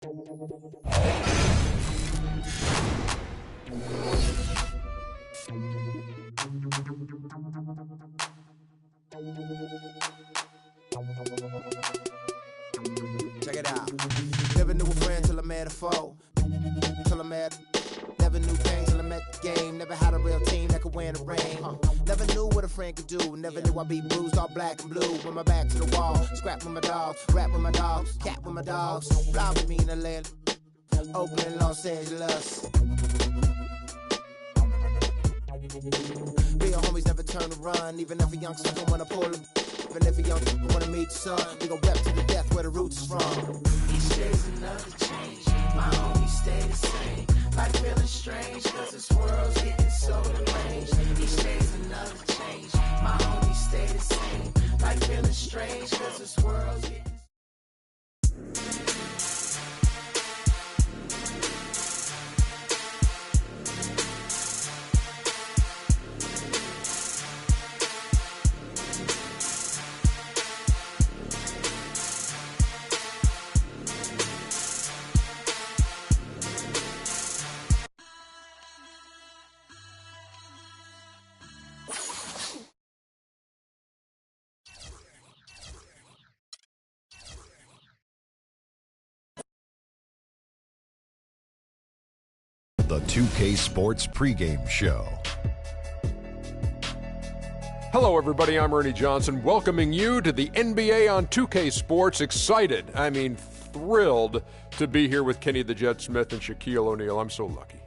Check it out. Never knew a friend till I met a foe. Till I met. Never knew things till I met the game. Never had a real team that could win the rain. Never knew what a friend could do. Never knew I'd be bruised all black and blue. With my back to the wall. Scrap with my dogs. Rap with my dogs. Cat with my dogs. Fly with me in Atlanta. Oakland, Los Angeles. Real homies never turn to run. Even if a youngster don't wanna pull them. Even if a youngster don't wanna meet the sun. We gon' rep to the death where the roots is from. Each day's another change. My homies stay the same. Like feeling strange, cause this world's getting so deranged. Each day's another change. My homies stay the same. Like feeling strange, cause this world's getting The 2K Sports pregame show. Hello, everybody. I'm Ernie Johnson, welcoming you to the NBA on 2K Sports. Excited, I mean thrilled to be here with Kenny the Jet Smith and Shaquille O'Neal. I'm so lucky.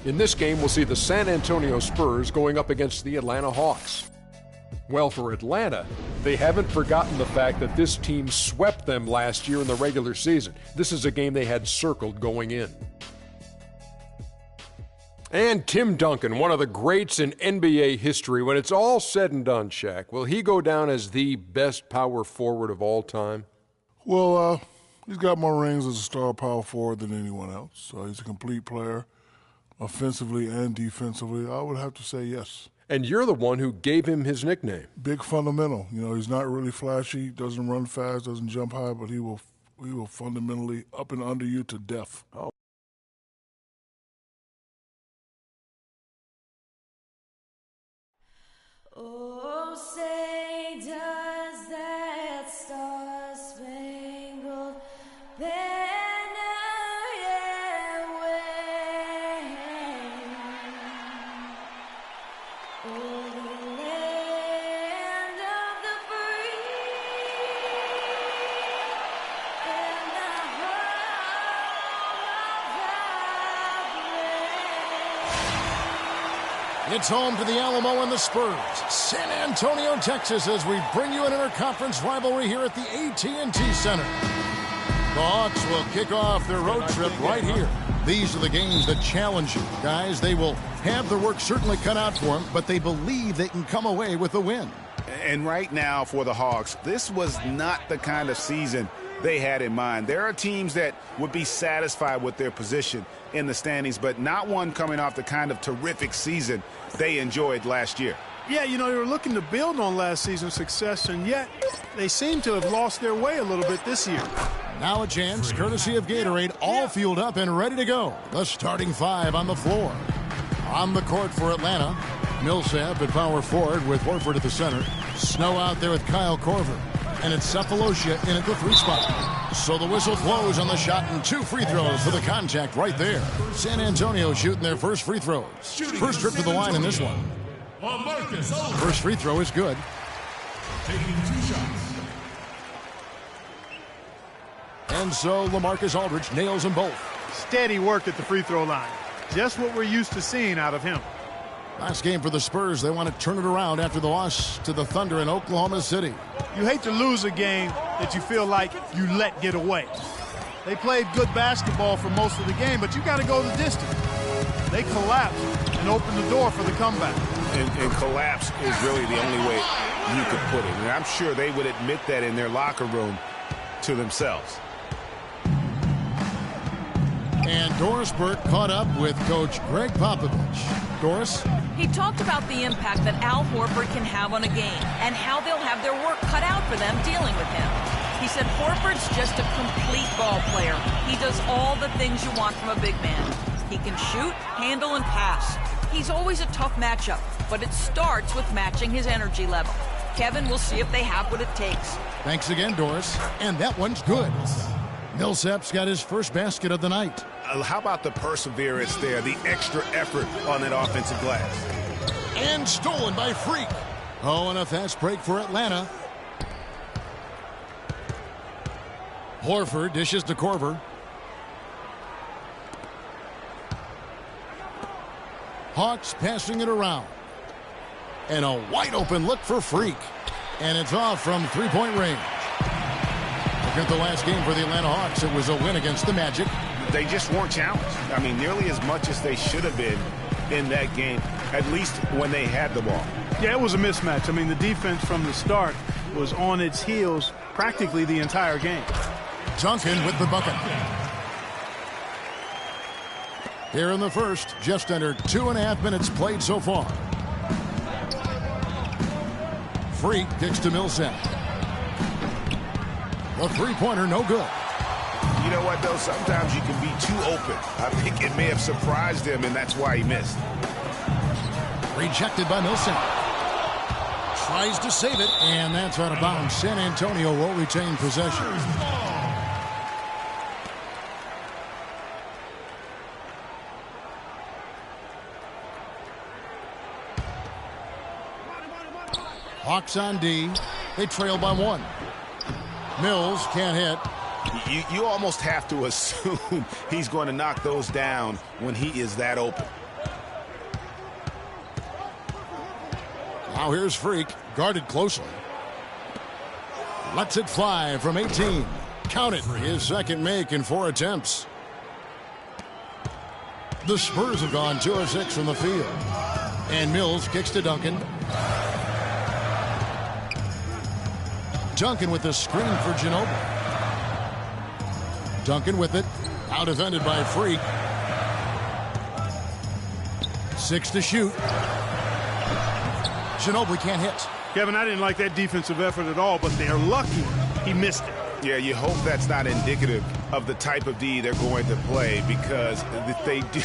In this game, we'll see the San Antonio Spurs going up against the Atlanta Hawks. Well, for Atlanta, they haven't forgotten the fact that this team swept them last year in the regular season. This is a game they had circled going in. And Tim Duncan, one of the greats in NBA history. When it's all said and done, Shaq, will he go down as the best power forward of all time? Well, he's got more rings as a star power forward than anyone else. So he's a complete player, offensively and defensively. I would have to say yes. And you're the one who gave him his nickname. Big fundamental. You know, he's not really flashy, doesn't run fast, doesn't jump high, but he will fundamentally up and under you to death. Oh. Oh, say does that star-spangled banner yet wave o'er the land of the free and the home of the brave? It's home to the Alamo and the Spurs, San Antonio, Texas, as we bring you an interconference rivalry here at the AT&T Center. The Hawks will kick off their road trip right here. These are the games that challenge you. Guys, they will have their work certainly cut out for them, but they believe they can come away with a win. And right now for the Hawks, this was not the kind of season they had in mind. There are teams that would be satisfied with their position in the standings, but not one coming off the kind of terrific season they enjoyed last year. Yeah, you know, they were looking to build on last season's success, and yet they seem to have lost their way a little bit this year. Now a chance, courtesy of Gatorade, all fueled up and ready to go. The starting five on the floor. On the court for Atlanta, Millsap at power forward with Horford at the center. Snow out there with Kyle Korver. And it's Cephalosha in at the three spot. So the whistle blows on the shot and 2 free throws for the contact right there. San Antonio shooting their first free throws. First trip to the line in this one. First free throw is good. Taking 2 shots. And so LaMarcus Aldridge nails them both. Steady work at the free throw line. Just what we're used to seeing out of him. Last game for the Spurs. They want to turn it around after the loss to the Thunder in Oklahoma City. You hate to lose a game that you feel like you let get away. They played good basketball for most of the game, but you got to go the distance. They collapsed and opened the door for the comeback. And collapse is really the only way you could put it. And I'm sure they would admit that in their locker room to themselves. And Doris Burke caught up with Coach Greg Popovich. Doris? He talked about the impact that Al Horford can have on a game and how they'll have their work cut out for them dealing with him. He said Horford's just a complete ball player. He does all the things you want from a big man. He can shoot, handle, and pass. He's always a tough matchup, but it starts with matching his energy level. Kevin, we'll see if they have what it takes. Thanks again, Doris. And that one's good. Millsap's got his first basket of the night. How about the perseverance there, the extra effort on that offensive glass? And stolen by Freak. Oh, and a fast break for Atlanta. Horford dishes to Korver. Hawks passing it around. And a wide open look for Freak. And it's off from three-point range. Look at the last game for the Atlanta Hawks. It was a win against the Magic. They just weren't challenged. I mean, nearly as much as they should have been in that game, at least when they had the ball. Yeah, it was a mismatch. I mean, the defense from the start was on its heels practically the entire game. Duncan with the bucket. Here in the first, just under 2.5 minutes played so far. Freak kicks to Millsap. The three-pointer, no good. You know what, though? Sometimes you can be too open. I think it may have surprised him, and that's why he missed. Rejected by Millsap. Tries to save it, and that's out of bounds. San Antonio will retain possession. Hawks on D. They trail by 1. Mills can't hit. You almost have to assume he's going to knock those down when he is that open. Now here's Freak, guarded closely. Lets it fly from 18. Count it, his second make in 4 attempts. The Spurs have gone 2 of 6 from the field. And Mills kicks to Duncan. Duncan with the screen for Ginobili. Duncan with it. Out defended by Freak. 6 to shoot. Ginobili can't hit. Kevin, I didn't like that defensive effort at all, but they're lucky he missed it. Yeah, you hope that's not indicative of the type of D they're going to play, because if they do,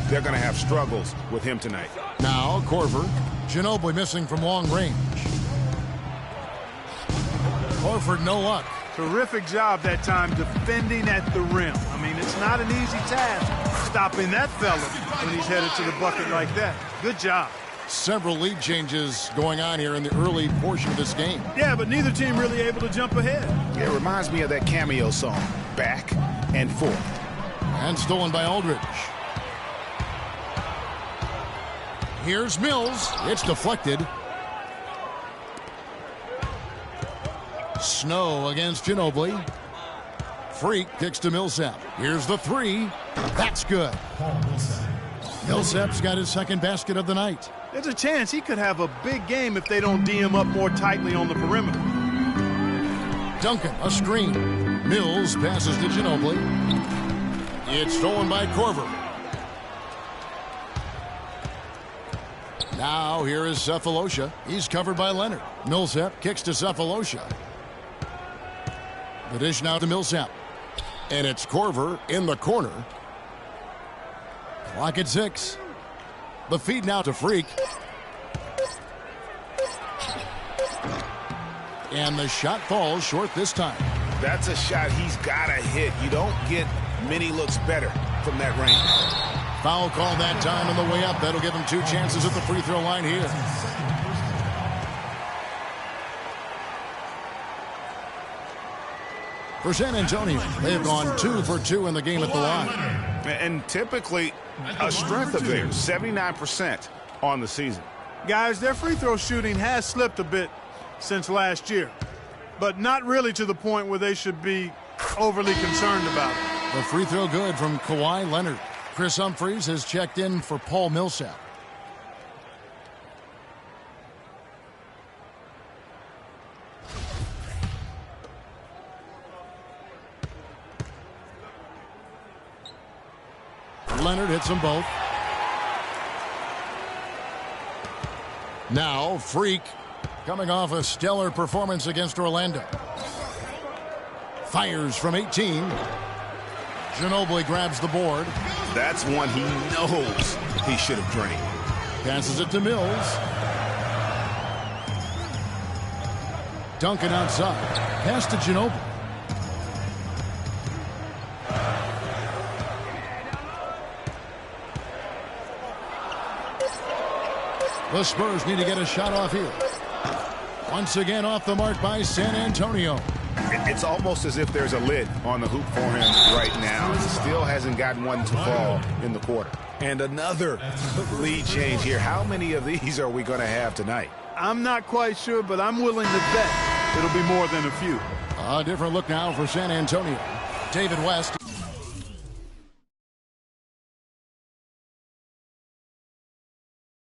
they're going to have struggles with him tonight. Now Korver. Ginobili missing from long range. Horford, no luck. Terrific job that time defending at the rim. I mean, it's not an easy task stopping that fella when he's headed to the bucket like that. Good job. Several lead changes going on here in the early portion of this game. Yeah, but neither team really able to jump ahead. It reminds me of that cameo song, Back and Forth. And stolen by Aldridge. Here's Mills. It's deflected. Snow against Ginobili. Freak kicks to Millsap. Here's the 3. That's good. Millsap's got his second basket of the night. There's a chance he could have a big game if they don't D him up more tightly on the perimeter. Duncan, a screen. Mills passes to Ginobili. It's stolen by Korver. Now here is Cephalosha. He's covered by Leonard. Millsap kicks to Cephalosha. The dish now to Millsap. And it's Korver in the corner. Clock at 6. The feed now to Freak. And the shot falls short this time. That's a shot he's got to hit. You don't get many looks better from that range. Foul call that time on the way up. That'll give him 2 chances at the free throw line here. For San Antonio, they have gone 2 for 2 in the game at the line. And typically a strength of theirs, 79% on the season. Guys, their free throw shooting has slipped a bit since last year, but not really to the point where they should be overly concerned about it. The free throw good from Kawhi Leonard. Chris Humphries has checked in for Paul Millsap. Leonard hits them both. Now Freak coming off a stellar performance against Orlando. Fires from 18. Ginobili grabs the board. That's one he knows he should have drained. Passes it to Mills. Duncan outside. Pass to Ginobili. The Spurs need to get a shot off here. Once again off the mark by San Antonio. It's almost as if there's a lid on the hoop for him right now. He still hasn't gotten one to fall in the quarter. And another lead change here. How many of these are we going to have tonight? I'm not quite sure, but I'm willing to bet it'll be more than a few. A different look now for San Antonio. David West